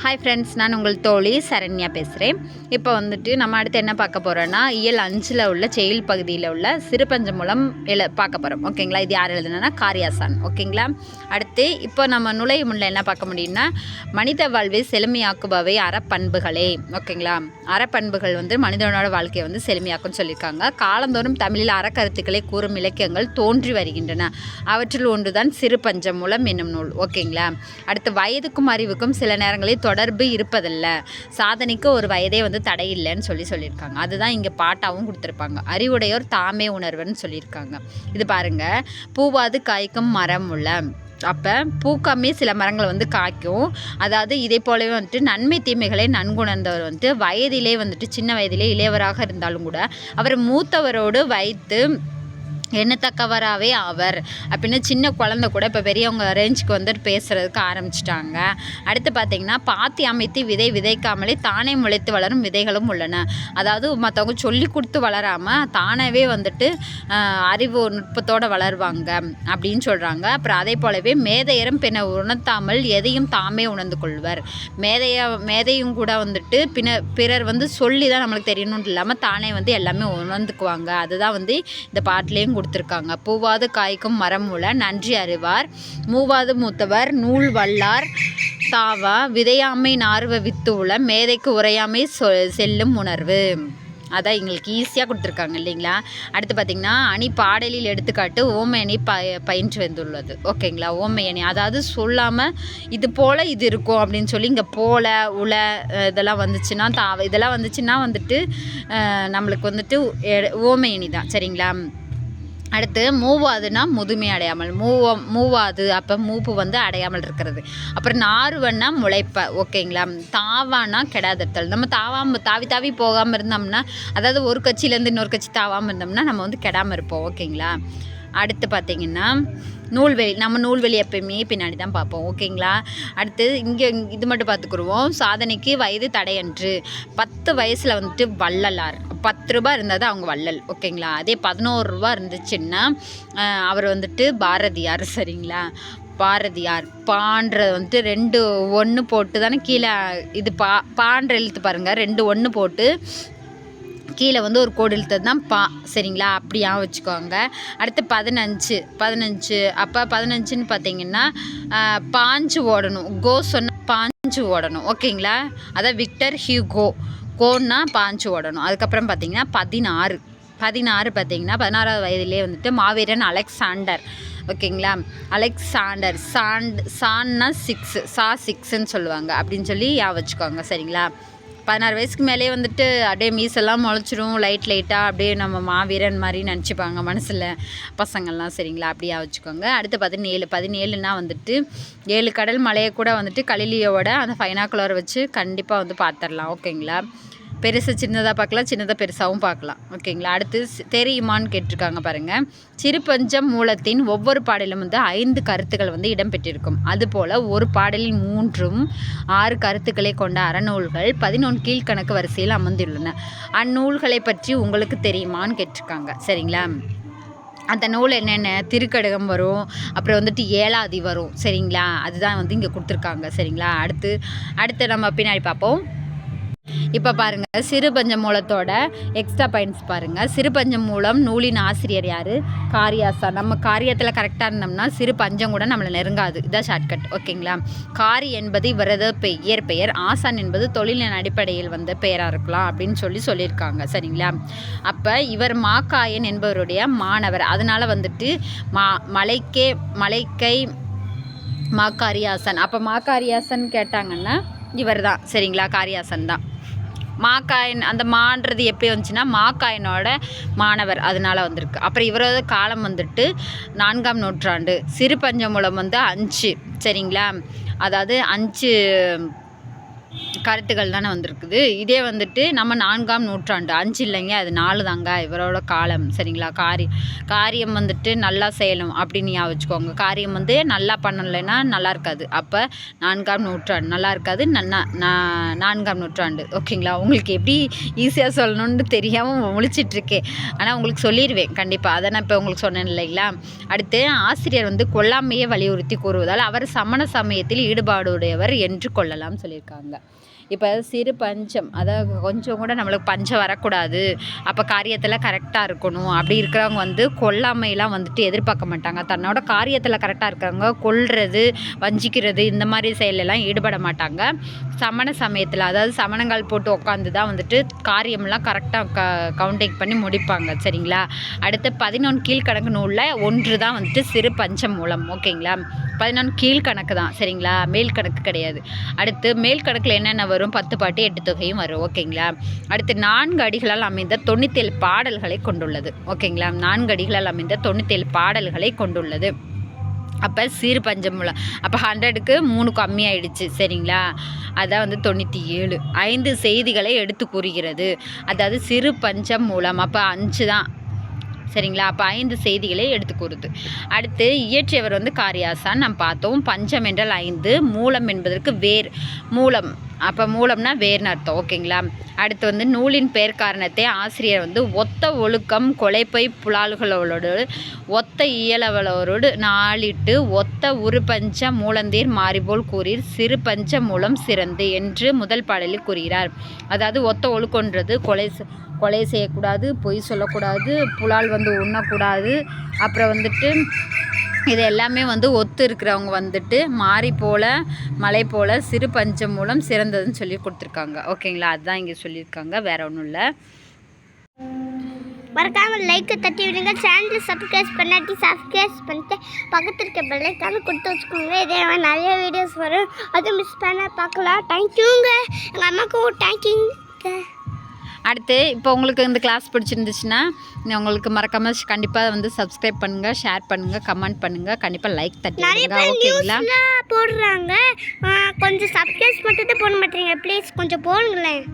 Hi friends, நான் உங்கள் தோழி சரண்யா பேசுகிறேன். இப்போ வந்துட்டு நம்ம அடுத்து என்ன பார்க்க போகிறோன்னா, இயல் 5ல் உள்ள செயல் பகுதியில் உள்ள சிறுபஞ்ச மூலம் பார்க்க போகிறோம். ஓகேங்களா? இது யார் எழுதுனா காரியாசான். ஓகேங்களா? அடுத்து இப்போ நம்ம நுழைவு முன்னில் என்ன பார்க்க முடியும்னா, மனித வாழ்வை செழுமையாக்குபவை அறப்பண்புகளே. ஓகேங்களா? அறப்பண்புகள் மனிதனோட வாழ்க்கையை செழுமையாக்குன்னு சொல்லியிருக்காங்க. காலந்தோறும் தமிழில் அறக்கருத்துக்களை கூறும் இலக்கியங்கள் தோன்றி வருகின்றன. அவற்றில் ஒன்றுதான் சிறுபஞ்ச மூலம் என்னும் நூல். ஓகேங்களா? அடுத்து வயதுக்கும் அறிவுக்கும் சில நேரங்களில் தொடர்பு இருப்பதில்ல, சாதனைக்கு ஒரு வயதே தடையில்லைன்னு சொல்லியிருக்காங்க. அதுதான் இங்கே பாட்டாகவும் கொடுத்துருப்பாங்க. அறிவுடையோர் தாமே உணர்வுன்னு சொல்லியிருக்காங்க. இது பாருங்க, பூவாது காய்க்கும் மரம் உள்ள. அப்போ பூக்காமே சில மரங்கள் காய்க்கும். அதாவது இதே போலவே நன்மை தீமைகளை நன்குணர்ந்தவர் வயதிலே சின்ன வயதிலே இளையவராக இருந்தாலும் கூட அவர் மூத்தவரோடு வைத்து எண்ணத்தக்கவராகவே ஆவர் அப்படின்னு சின்ன குழந்தை கூட இப்போ பெரியவங்க ரேஞ்சுக்கு பேசுகிறதுக்கு ஆரம்பிச்சிட்டாங்க. அடுத்து பார்த்திங்கன்னா, பாத்தி அமைத்து விதை விதைக்காமலே தானே முளைத்து வளரும் விதைகளும் உள்ளன. அதாவது மற்றவங்க சொல்லி கொடுத்து வளராமல் தானவே அறிவு நுட்பத்தோடு வளருவாங்க அப்படின்னு சொல்கிறாங்க. அப்புறம் அதே போலவே மேதையரும் பின்ன உணர்த்தாமல் எதையும் தாமே உணர்ந்து கொள்வர். மேதையும் கூட பிறர் சொல்லி தான் நம்மளுக்கு தெரியணும்னு இல்லாமல் தானே எல்லாமே உணர்ந்துக்குவாங்க. அதுதான் இந்த பாட்டிலையும் கொடுத்துருக்காங்க. பூவாது காய்க்கும் மரம் உள்ள நன்றி அறிவார், மூவாது மூத்தவர் நூல் வல்லார் தாவா, விதையாமை நார்வ வித்து உள்ள மேதைக்கு உரையாமை செல்லும் உணர்வு. அதான் எங்களுக்கு ஈஸியாக கொடுத்துருக்காங்க இல்லைங்களா? அடுத்து பார்த்திங்கன்னா, அணி பாடலில் எடுத்துக்காட்டு ஓமையணி பயின்று வந்துள்ளது. ஓகேங்களா? ஓமையணி அதாவது சொல்லாமல் இது போல் இது இருக்கும் அப்படின்னு சொல்லி இங்கே போல உல இதெல்லாம் வந்துச்சுன்னா இதெல்லாம் வந்துச்சுன்னா நம்மளுக்கு ஓமையணி தான். சரிங்களா? அடுத்து மூவாதுன்னா முதுமை அடையாமல், மூவாது அப்போ மூப்பு அடையாமல் இருக்கிறது. அப்புறம் நாறுவன்னா முளைப்ப. ஓகேங்களா? தாவானா கெடாதத்தல். நம்ம தாவி தாவி போகாமல் இருந்தோம்னா, அதாவது ஒரு கட்சியிலேருந்து இன்னொரு கட்சி தாவாமல் இருந்தோம்னா நம்ம கெடாமல் இருப்போம். ஓகேங்களா? அடுத்து பார்த்திங்கன்னா, நூல்வெளி. நம்ம நூல்வெளி எப்பயுமே பின்னாடி தான் பார்ப்போம். ஓகேங்களா? அடுத்து இங்கே இது மட்டும் பார்த்துக்குருவோம். சாதனைக்கு வயது தடையன்று. 10 வயசில் வள்ளலார். 10 ரூபா இருந்தால் தான் அவங்க வள்ளல். ஓகேங்களா? அதே 11 ரூபா இருந்துச்சுன்னா அவர் பாரதியார். சரிங்களா? பாரதியார் பான்றது 2 1 போட்டு தானே கீழே இது பான்ற எழுத்து பாருங்கள், 2 1 போட்டு கீழே ஒரு கோடு இழுத்தது தான் பா. சரிங்களா? அப்படியா வச்சுக்கோங்க. அடுத்து 15 அப்போ 15ன்னு பார்த்தீங்கன்னா பாஞ்சு ஓடணும். கோ சொன்னால் பாஞ்சு ஓடணும். ஓகேங்களா? அதான் விக்டர் ஹியூகோ. கோன்னா பாஞ்சு ஓடணும். அதுக்கப்புறம் பார்த்தீங்கன்னா 16 பார்த்தீங்கன்னா 16வது வயதிலே மாவீரன் அலெக்சாண்டர். ஓகேங்களா? அலெக்சாண்டர் சான்னா 6ன்னு சொல்லுவாங்க அப்படின்னு சொல்லி வச்சுக்கோங்க. சரிங்களா? 16 வயசுக்கு மேலே அப்படியே மீசெல்லாம் முளைச்சிரும். லைட்டாக அப்படியே நம்ம மாவீரன் மாதிரி நினச்சிப்பாங்க மனசில் பசங்கள்லாம். சரிங்களா? அப்படியே வச்சுக்கோங்க. அடுத்து 17ன்னா 7 கடல் மலையை கூட கலிலியோட அந்த ஃபைனாக்குலரை வச்சு கண்டிப்பாக பார்த்துடலாம். ஓகேங்களா? பெருசு சின்னதாக பார்க்கலாம், சின்னதாக பெருசாகவும் பார்க்கலாம். ஓகேங்களா? அடுத்து தெரியுமான்னு கேட்டிருக்காங்க பாருங்கள். சிறுபஞ்சம் மூலத்தின் ஒவ்வொரு பாடலும் 5 கருத்துக்கள் இடம்பெற்றிருக்கும். அதுபோல் ஒரு பாடலில் 6 கருத்துக்களை கொண்ட அறநூல்கள் 11 கீழ்கணக்கு வரிசையில் அமர்ந்துள்ளன. அந்நூல்களை பற்றி உங்களுக்கு தெரியுமான்னு கேட்டிருக்காங்க. சரிங்களா? அந்த நூல் என்னென்ன? திருக்கடகம் வரும், அப்புறம் ஏலாதி வரும். சரிங்களா? அதுதான் இங்கே கொடுத்துருக்காங்க. சரிங்களா? அடுத்து நம்ம பின்னாடி பார்ப்போம். இப்போ பாருங்கள், சிறுபஞ்ச மூலத்தோட எக்ஸ்ட்ரா பாயிண்ட்ஸ் பாருங்கள். சிறுபஞ்ச மூலம் நூலின் ஆசிரியர் யார்? காரியாசான். நம்ம காரியத்தில் கரெக்டாக இருந்தோம்னா சிறு பஞ்சம் கூட நம்மளை நெருங்காது. இதான் ஷார்ட்கட். ஓகேங்களா? காரி என்பது இவரது இயற்பெயர். ஆசான் என்பது தொழிலின் அடிப்படையில் பெயராக இருக்கலாம் அப்படின்னு சொல்லியிருக்காங்க. சரிங்களா? அப்போ இவர் மாக்காயன் என்பவருடைய மாணவர். அதனால் மலைக்கை மாக்காரியாசன். அப்போ மாக்காரியாசன் கேட்டாங்கன்னா இவர் தான். சரிங்களா? காரியாசன் தான். மாக்காயன் அந்த மான்றது எப்படி வந்துச்சுன்னா மாக்காயனோட மாணவர், அதனால் வந்திருக்கு. அப்புறம் இவரோட காலம் 4ஆம் நூற்றாண்டு. சிறுபஞ்ச மூலம் 5. சரிங்களா? அதாவது கருத்துக்கள் தானே வந்திருக்குது. இதே வந்துட்டு நம்ம 4ஆம் நூற்றாண்டு 5 இல்லைங்க, அது 4 தாங்க இவரோட காலம். சரிங்களா? காரியம் வந்துட்டு நல்லா செய்யணும் அப்படின்னு ஞாபகம் வச்சுக்கோங்க. காரியம் வந்து நல்லா பண்ணலைன்னா நல்லா இருக்காது. அப்போ 4ஆம் நூற்றாண்டு நல்லா இருக்காது. 4ஆம் நூற்றாண்டு. ஓகேங்களா? உங்களுக்கு எப்படி ஈஸியாக சொல்லணும்னு தெரியாமல் முழிச்சிட்ருக்கேன். ஆனால் உங்களுக்கு சொல்லிடுவேன் கண்டிப்பாக. அதை நான் இப்போ உங்களுக்கு சொன்னேன் இல்லைங்களா? அடுத்து ஆசிரியர் வந்து கொல்லாமையை வலியுறுத்தி கூறுவதால் அவர் சமண சமயத்தில் ஈடுபாடுடையவர் என்று கொள்ளலாம் சொல்லியிருக்காங்க. இப்போ சிறு பஞ்சம், அதாவது கொஞ்சம் கூட நம்மளுக்கு பஞ்சம் வரக்கூடாது, அப்போ காரியத்தில் கரெக்டாக இருக்கணும், அப்படி இருக்கிறவங்க வந்து கொல்லாமையெல்லாம் வந்துட்டு எதிர்பார்க்க மாட்டாங்க. தன்னோட காரியத்தில் கரெக்டாக இருக்கிறவங்க கொல்றது, வஞ்சிக்கிறது இந்த மாதிரி செயலெல்லாம் ஈடுபட மாட்டாங்க. சமண சமயத்தில், அதாவது சமணங்கால் போட்டு உட்காந்து தான் வந்துட்டு காரியமெல்லாம் கரெக்டாக கவுண்டிங் பண்ணி முடிப்பாங்க. சரிங்களா? அடுத்து 11 கீழ்கணக்கு நூலில் ஒன்று தான் வந்துட்டு சிறு பஞ்ச மூலம். ஓகேங்களா? 11 கீழ்கணக்கு தான். சரிங்களா? மேல் கணக்கு கிடையாது. அடுத்து மேல் கணக்கில் என்னென்ன வரும்? 10 பாட்டு 8 தொகையும் வரும். ஓகேங்களா? அடுத்து 4 அடிகளால் அமைந்த 97 பாடல்களை கொண்டுள்ளது. ஓகேங்களா? 4 அடிகளால் அமைந்த 97 பாடல்களை கொண்டுள்ளது. அப்போ சிறு பஞ்சமூலம், அப்போ 100க்கு 3 கம்மியாயிடுச்சு. சரிங்களா? அதான் வந்து 97. 5 செய்திகளை எடுத்து கூறுகிறது. அதாவது சிறு பஞ்சம் மூலம் அப்போ 5 தான். சரிங்களா? அப்போ 5 செய்திகளை எடுத்து கூறுது. அடுத்து இயற்றியவர் வந்து காரியாசான் நம்ம பார்த்தோம். பஞ்சம் என்றால் 5, மூலம் என்பதற்கு வேர், மூலம், அப்போ மூலம்னா வேர்னு அர்த்தம். ஓகேங்களா? அடுத்து வந்து நூலின் பெயர் காரணத்தை ஆசிரியர் வந்து ஒத்த ஒழுக்கம் கொலைப்பை புலால்களோடு ஒத்த இயலவளோடு நாளிட்டு ஒத்த உருபஞ்ச மூலந்தீர் மாறிபோல் கூறீர் சிறு பஞ்ச மூலம் சிறந்து என்று முதல் பாடலில் கூறுகிறார். அதாவது ஒத்த ஒழுக்கன்றது கொலை செய்யக்கூடாது, பொய் சொல்லக்கூடாது, புலால் வந்து உண்ணக்கூடாது, அப்புறம் வந்துட்டு இது எல்லாமே வந்து ஒத்து இருக்கிறவங்க வந்துட்டு மாறி போல் மலை போல் சிறு பஞ்சம் மூலம் சிறந்ததுன்னு சொல்லி கொடுத்துருக்காங்க. ஓகேங்களா? அதுதான் இங்கே சொல்லியிருக்காங்க, வேற ஒன்றும் இல்லை. மறக்காமல் லைக்கை தட்டி விடுங்க. சேனல் சப்ஸ்கிரைப் பண்ணாட்டி சப்ஸ்கிரைப் பண்ணிட்டு பக்கத்தில் இருக்க பெல்லைக்கான கொடுத்து வச்சுக்கோங்க. இதே நிறைய வீடியோஸ் வரும், அதுவும் மிஸ் பண்ண பார்க்கலாம். தேங்க்யூங்க. எங்கள் அம்மாவுக்கும் தேங்க்யூங்க. அடுத்து இப்போ உங்களுக்கு இந்த கிளாஸ் பிடிச்சிருந்துச்சுன்னா உங்களுக்கு மறக்காமல் கண்டிப்பாக வந்து சப்ஸ்கிரைப் பண்ணுங்கள், ஷேர் பண்ணுங்கள், கமெண்ட் பண்ணுங்கள், கண்டிப்பாக லைக் தட்டிடுங்க. ஓகேங்களா? போடுறாங்க, கொஞ்சம் சப்ஸ்கிரைப் மட்டும் போட மாட்டேங்க. ப்ளீஸ் கொஞ்சம் போடுங்களேன்.